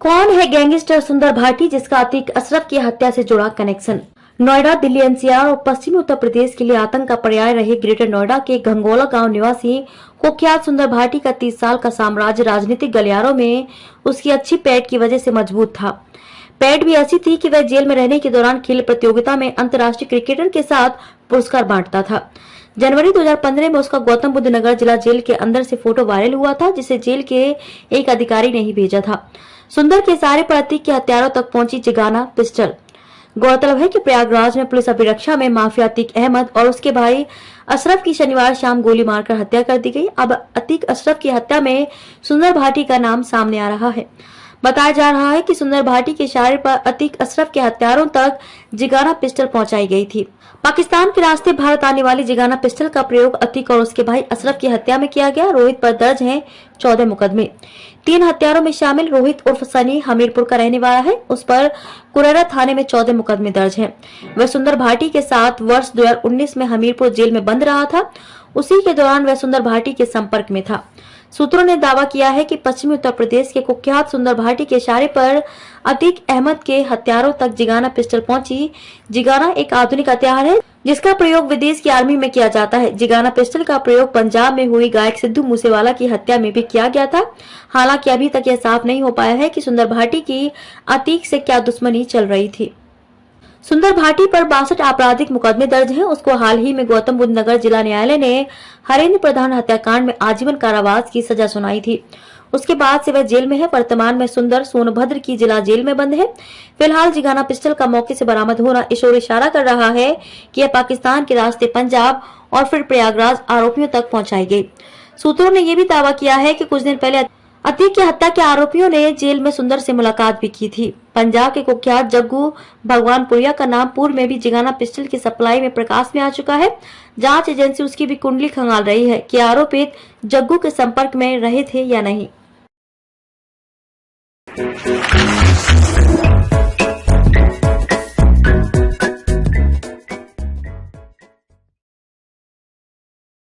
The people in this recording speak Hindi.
कौन है गैंगस्टर सुंदर भाटी जिसका अतीक अशरफ की हत्या से जुड़ा कनेक्शन। नोएडा, दिल्ली एनसीआर और पश्चिमी उत्तर प्रदेश के लिए आतंक का पर्याय रहे ग्रेटर नोएडा के गंगोला गांव निवासी कुख्यात सुंदर भाटी का 30 साल का साम्राज्य राजनीतिक गलियारों में उसकी अच्छी पैठ की वजह से मजबूत था। पैठ भी ऐसी थी कि वह जेल में रहने के दौरान खेल प्रतियोगिता में अंतर्राष्ट्रीय क्रिकेटर के साथ पुरस्कार बांटता था। जनवरी 2015 में उसका गौतम बुद्ध नगर जिला जेल के अंदर से फोटो वायरल हुआ था, जिसे जेल के एक अधिकारी ने ही भेजा था। सुंदर के इशारे पर अतीक के हत्यारों तक पहुंची जिगाना पिस्टल। गौरतलब है कि प्रयागराज में पुलिस अभिरक्षा में माफिया अतीक अहमद और उसके भाई अशरफ की शनिवार शाम गोली मारकर हत्या कर दी गई। अब अतीक अशरफ की हत्या में सुंदर भाटी का नाम सामने आ रहा है। बताया जा रहा है कि सुंदर भाटी के इशारे पर अतीक अशरफ के हत्यारों तक जिगाना पिस्टल पहुंचाई गई थी। पाकिस्तान के रास्ते भारत आने वाली जिगाना पिस्टल का प्रयोग अतीक और उसके भाई अशरफ की हत्या में किया गया। रोहित पर दर्ज हैं 14 मुकदमे। 3 हत्यारों में शामिल रोहित उर्फ सनी हमीरपुर का रहने वाला है। उस पर कुरेरा थाने में 14 मुकदमे दर्ज हैं। वह सुंदर भाटी के साथ वर्ष 2019 में हमीरपुर जेल में बंद रहा था। उसी के दौरान वह सुंदर भाटी के संपर्क में था। सूत्रों ने दावा किया है कि पश्चिमी उत्तर प्रदेश के कुख्यात सुंदर भाटी के इशारे पर अतीक अहमद के हत्यारों तक जिगाना पिस्टल पहुंची। जिगाना एक आधुनिक हथियार है जिसका प्रयोग विदेश की आर्मी में किया जाता है। जिगाना पिस्टल का प्रयोग पंजाब में हुई गायक सिद्धू मूसेवाला की हत्या में भी किया गया था। हालांकि अभी तक यह साफ नहीं हो पाया है कि सुंदर भाटी की अतीक से क्या दुश्मनी चल रही थी। सुंदर भाटी पर 62 आपराधिक मुकदमे दर्ज हैं। उसको हाल ही में गौतम बुद्ध नगर जिला न्यायालय ने हरेंद्र प्रधान हत्याकांड में आजीवन कारावास की सजा सुनाई थी। उसके बाद से वह जेल में है। वर्तमान में सुंदर सोनभद्र की जिला जेल में बंद है। फिलहाल जिगाना पिस्टल का मौके से बरामद होना इस ओर इशारा कर रहा है कि यह पाकिस्तान के रास्ते पंजाब और फिर प्रयागराज आरोपियों तक पहुंचाई गई। सूत्रों ने यह भी दावा किया है कि कुछ दिन पहले अतीक की हत्या के आरोपियों ने जेल में सुंदर से मुलाकात भी की थी। पंजाब के कुख्यात जग्गू भगवानपुरिया का नाम पूर्व में भी जिगाना पिस्टल की सप्लाई में प्रकाश में आ चुका है। जांच एजेंसी उसकी भी कुंडली खंगाल रही है कि आरोपित जग्गू के संपर्क में रहे थे या नहीं।